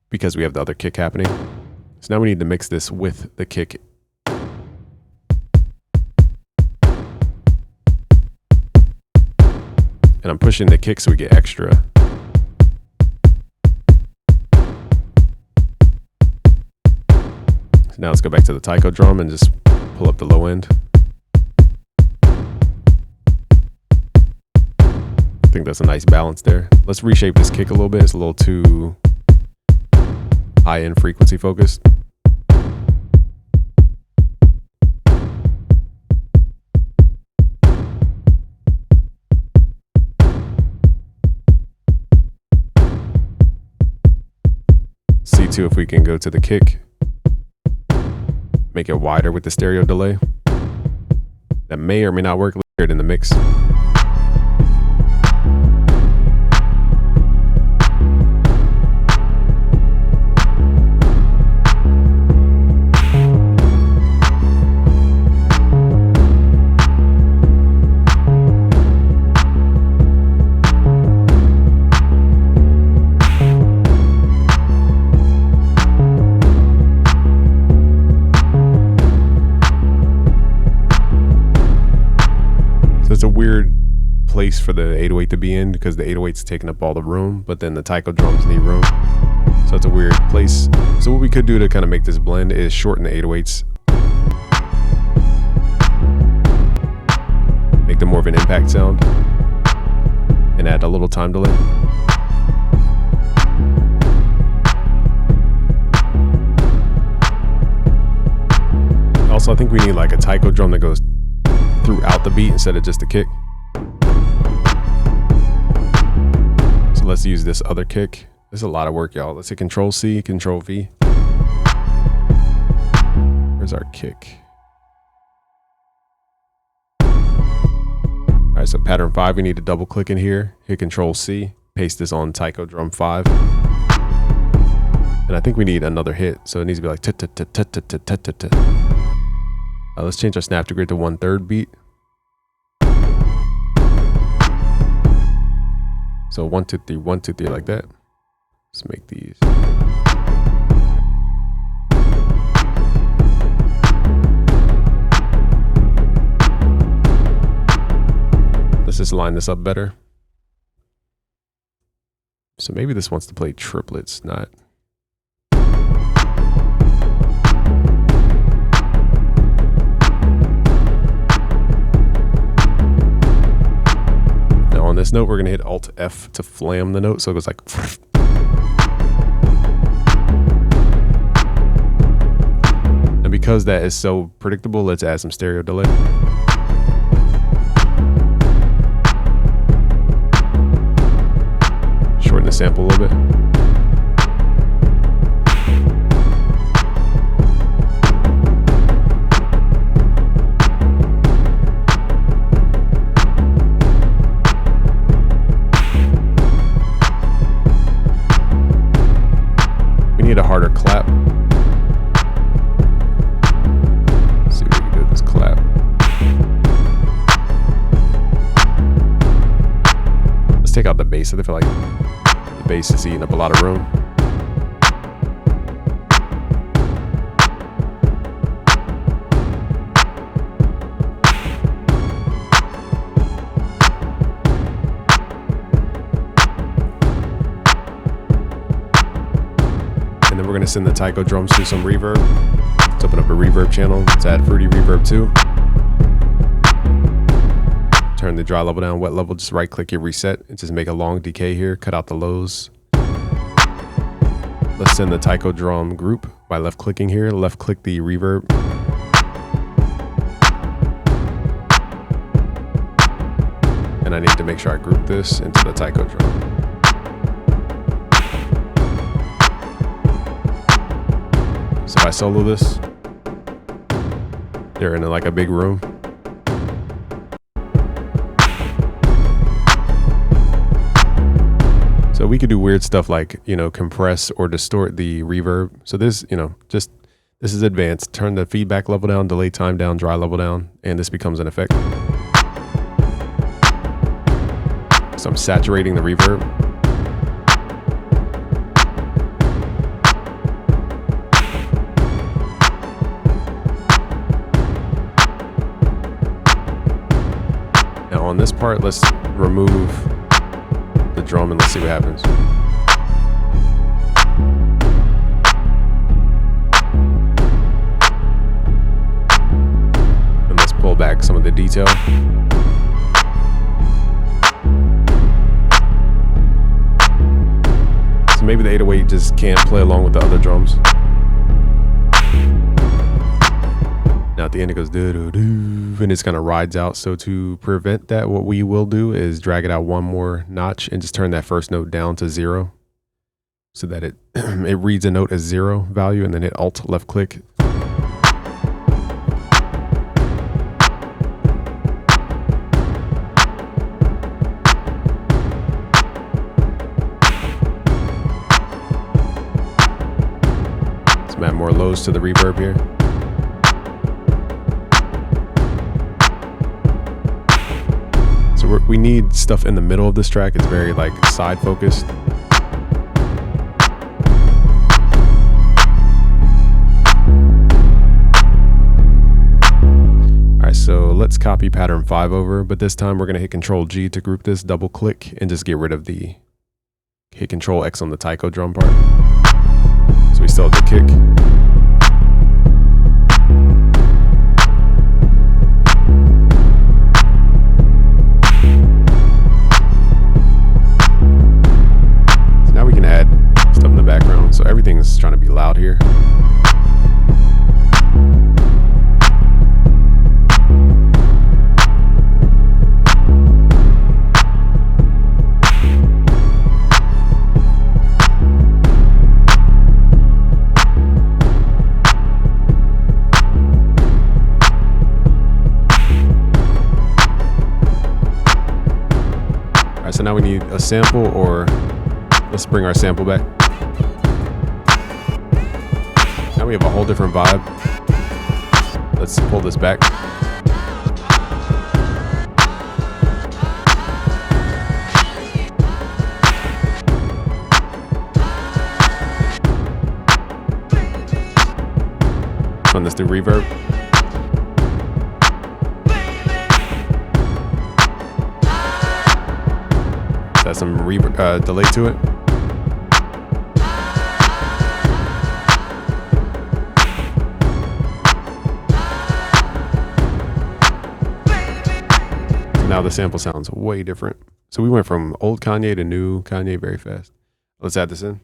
because we have the other kick happening. So now we need to mix this with the kick. And I'm pushing the kick so we get extra. Now let's go back to the Taiko drum and just pull up the low end. I think that's a nice balance there. Let's reshape this kick a little bit. It's a little too high end frequency focused. C2 if we can go to the kick. Make it wider with the stereo delay. That may or may not work later in the mix. It's a weird place for the 808 to be in because the 808's taking up all the room, but then the Taiko drums need room. So it's a weird place. So what we could do to kind of make this blend is shorten the 808s. Make them more of an impact sound and add a little time delay. Also, I think we need like a Taiko drum that goes throughout the beat instead of just the kick. So let's use this other kick. There's a lot of work, y'all. Let's hit Control C, Control V. Where's our kick? All right, so pattern 5, we need to double click in here, hit Control C, paste this on Taiko drum 5. And I think we need another hit. So it needs to be like let's change our snap to grid to 1/3 beat. So 1 2 3 1 2 3 like that. Let's make these. Let's just line this up better. So maybe this wants to play triplets, not. On this note, we're gonna hit Alt F to flam the note, so it goes like. And because that is so predictable, let's add some stereo delay. sample a little bit. We need a harder clap. Let's see what we can do with this clap. Let's take out the bass. I feel like the bass is eating up a lot of room. And then we're going to send the taiko drums through some reverb. Let's open up a reverb channel. Let's add Fruity Reverb 2. Turn the dry level down, wet level, just right click your reset and just make a long decay here. Cut out the lows. Let's send the taiko drum group by left clicking here. Left click the reverb. And I need to make sure I group this into the taiko drum. So if I solo this, they're in like a big room. So we could do weird stuff like, you know, compress or distort the reverb. So this, you know, just, this is advanced. Turn the feedback level down, delay time down, dry level down, and this becomes an effect. So I'm saturating the reverb. Now on this part, let's remove the drum and let's see what happens. And let's pull back some of the detail. So maybe the 808 just can't play along with the other drums. Now at the end it goes do-do-do, and it kind of rides out. So to prevent that, what we will do is drag it out one more notch and just turn that first note down to 0 so that it it reads a note as 0 value, and then hit Alt left click. Let's add more lows to the reverb here. So we need stuff in the middle of this track. It's very like side focused. All right, so let's copy pattern 5 over, but this time we're gonna hit Control G to group this, double click, and just get rid of the, hit Control X on the taiko drum part. So we still have the kick. So everything is trying to be loud here. All right, so now we need a sample, or let's bring our sample back. Now we have a whole different vibe. Let's pull this back. Run this through reverb. Let's add some reverb, delay to it. Now the sample sounds way different. So we went from old Kanye to new Kanye very fast. Let's add this in.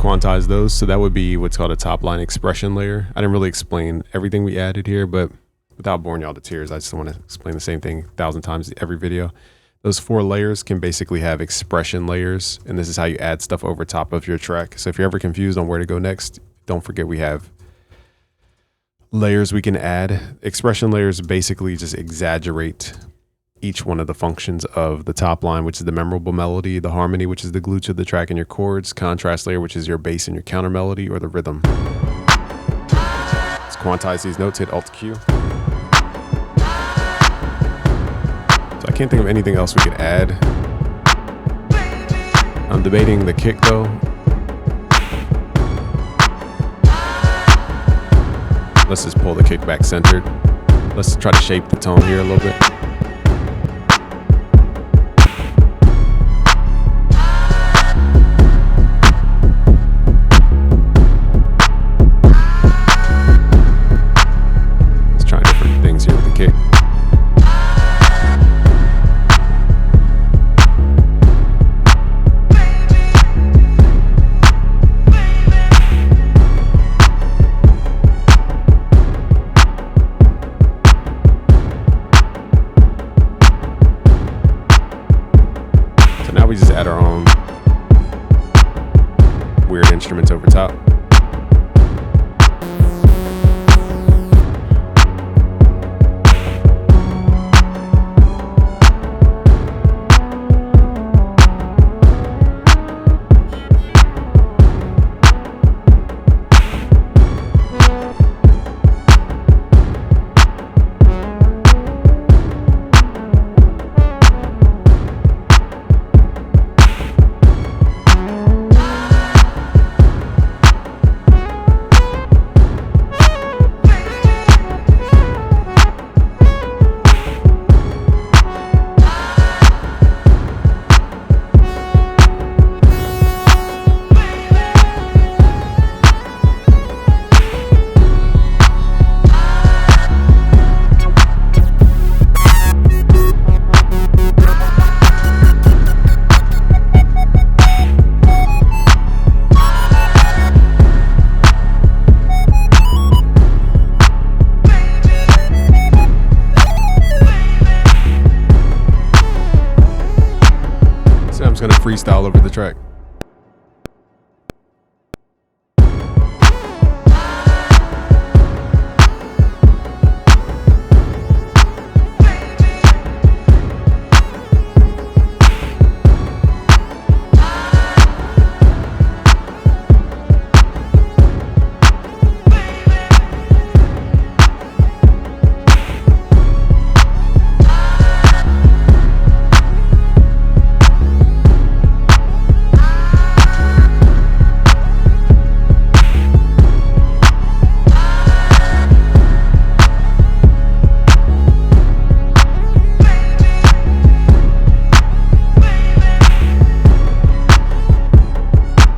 quantize those. So that would be what's called a top line expression layer. I didn't really explain everything we added here, but without boring y'all to tears, I just want to explain the same thing 1,000 times every video. Those 4 layers can basically have expression layers, and this is how you add stuff over top of your track. So if you're ever confused on where to go next, don't forget we have layers we can add. Expression layers basically just exaggerate each one of the functions of the top line, which is the memorable melody, the harmony, which is the glue to the track and your chords, contrast layer, which is your bass and your counter melody, or the rhythm. Let's quantize these notes, hit Alt-Q. So I can't think of anything else we could add. I'm debating the kick though. Let's just pull the kick back centered. Let's try to shape the tone here a little bit. Let's try different things here with the kick. We just add our own weird instruments over top. I'm just gonna freestyle over the track.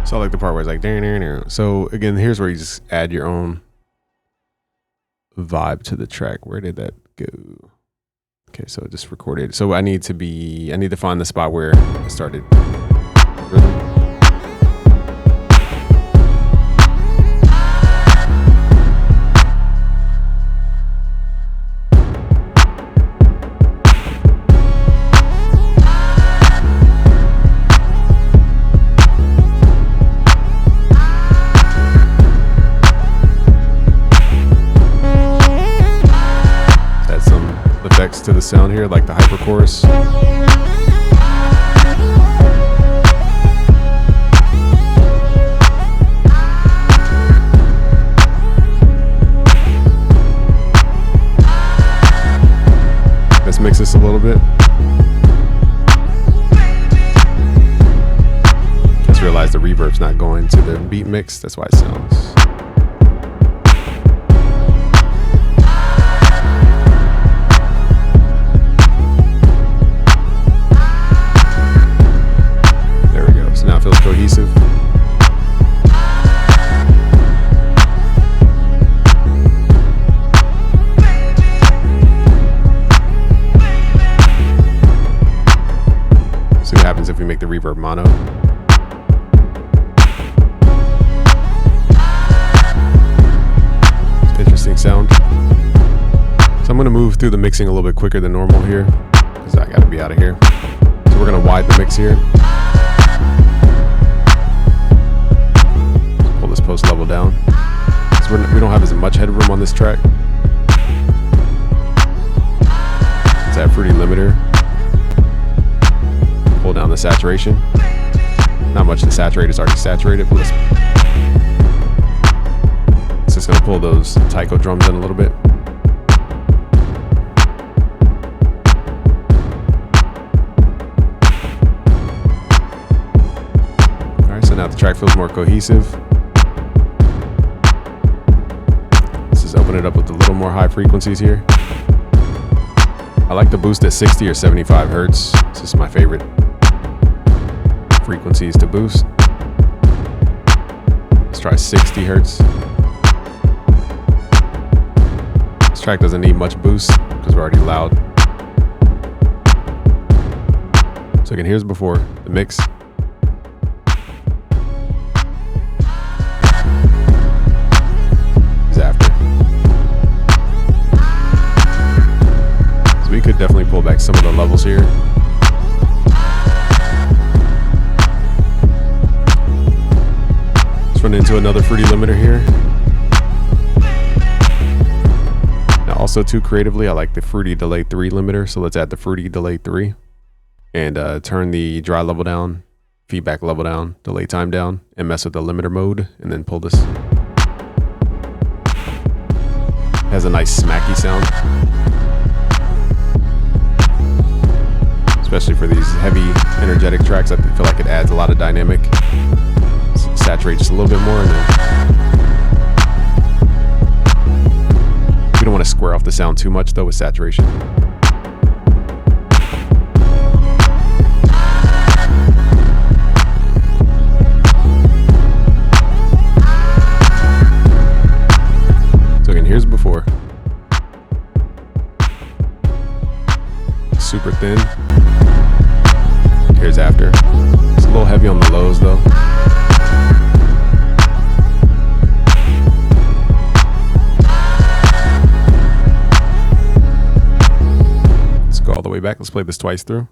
So I like the part where it's like, so again, here's where you just add your own vibe to the track. Where did that go? Okay, so just recorded. So I need to find the spot where I started rhythm. Effects to the sound here, like the hyper chorus. Let's mix this a little bit. Just realized the reverb's not going to the beat mix. That's why it sounds. Now it feels cohesive. See what happens if we make the reverb mono. through the mixing a little bit quicker than normal here because I got to be out of here. So we're going to widen the mix here. Pull this post level down. So we don't have as much headroom on this track. Let's add fruity limiter. Pull down the saturation. Not much to saturate, it's already saturated, but it's just gonna pull those taiko drums in a little bit. Alright, so now the track feels more cohesive. Let's just open it up with a little more high frequencies here. I like the boost at 60 or 75 hertz. This is my favorite frequencies to boost. Let's try 60 hertz. This track doesn't need much boost because we're already loud. So again, here's before the mix. Is after. So we could definitely pull back some of the levels here. Run into another fruity limiter here. Now also too creatively, I like the fruity delay 3 limiter, so let's add the fruity delay 3 and turn the dry level down, feedback level down, delay time down, and mess with the limiter mode, and then pull this. It has a nice smacky sound, especially for these heavy energetic tracks. I feel like it adds a lot of dynamic. Saturate just a little bit more, and then you don't want to square off the sound too much though with saturation. So again, here's before. Super thin. Here's after. It's a little heavy on the lows though. All the way back. Let's play this twice through.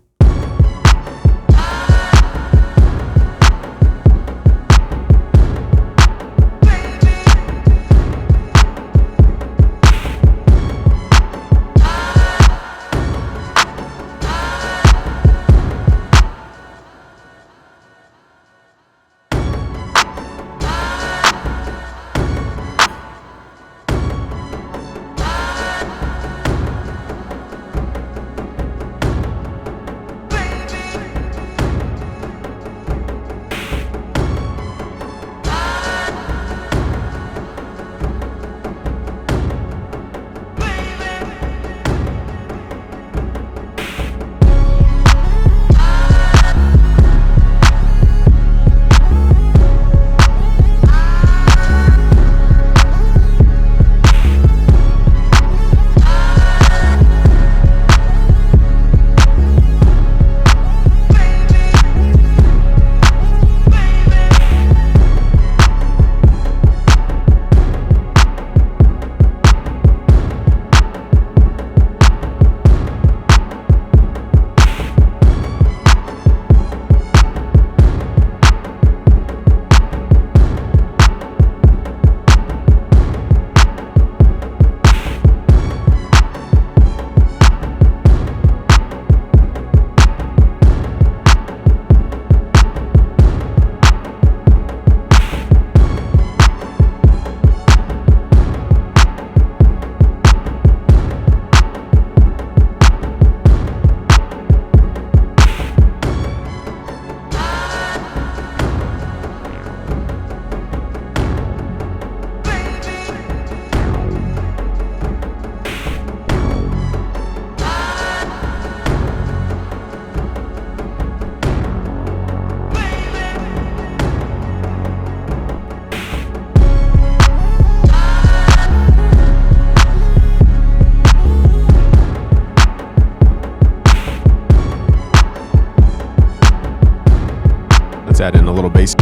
Let's add in a little bass.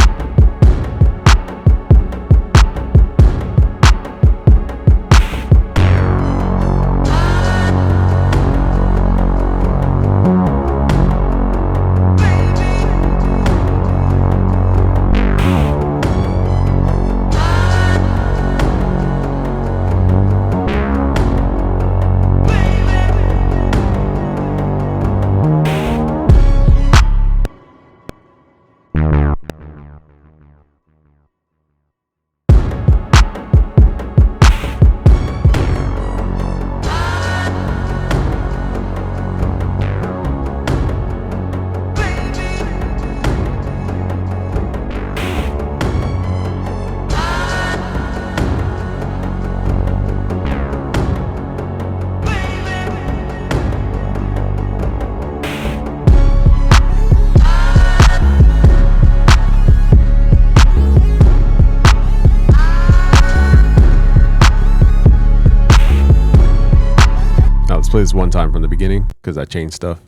this one time from the beginning because I changed stuff.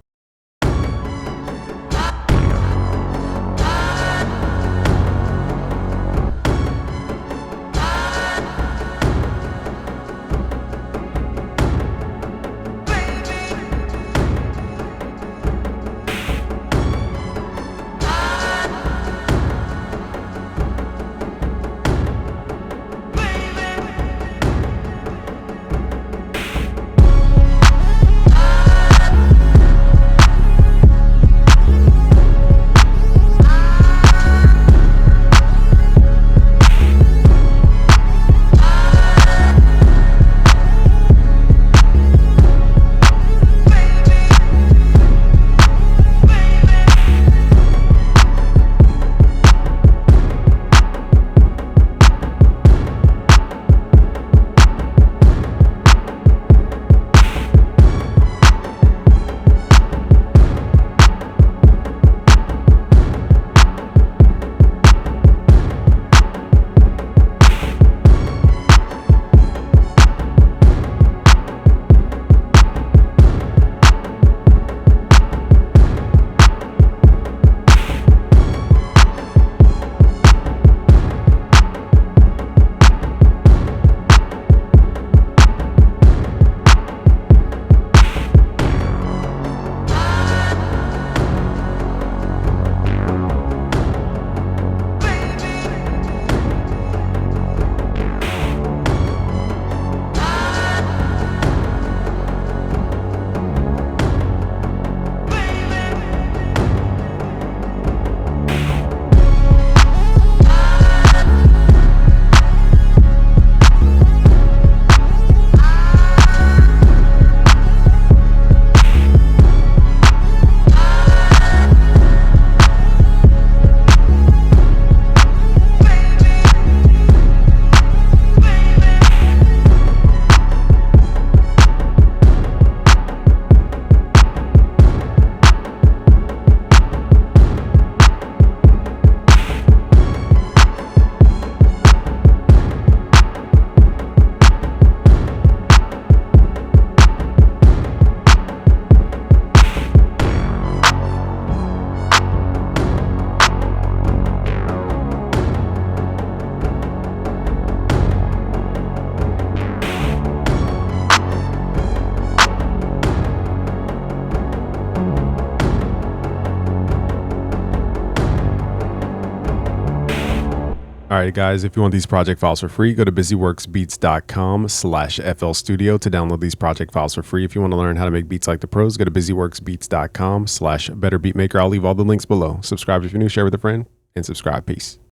All right, guys, if you want these project files for free, go to busyworksbeats.com/FL Studio to download these project files for free. If you want to learn how to make beats like the pros, go to busyworksbeats.com/betterbeatmaker. I'll leave all the links below. Subscribe if you're new, share with a friend, and subscribe. Peace.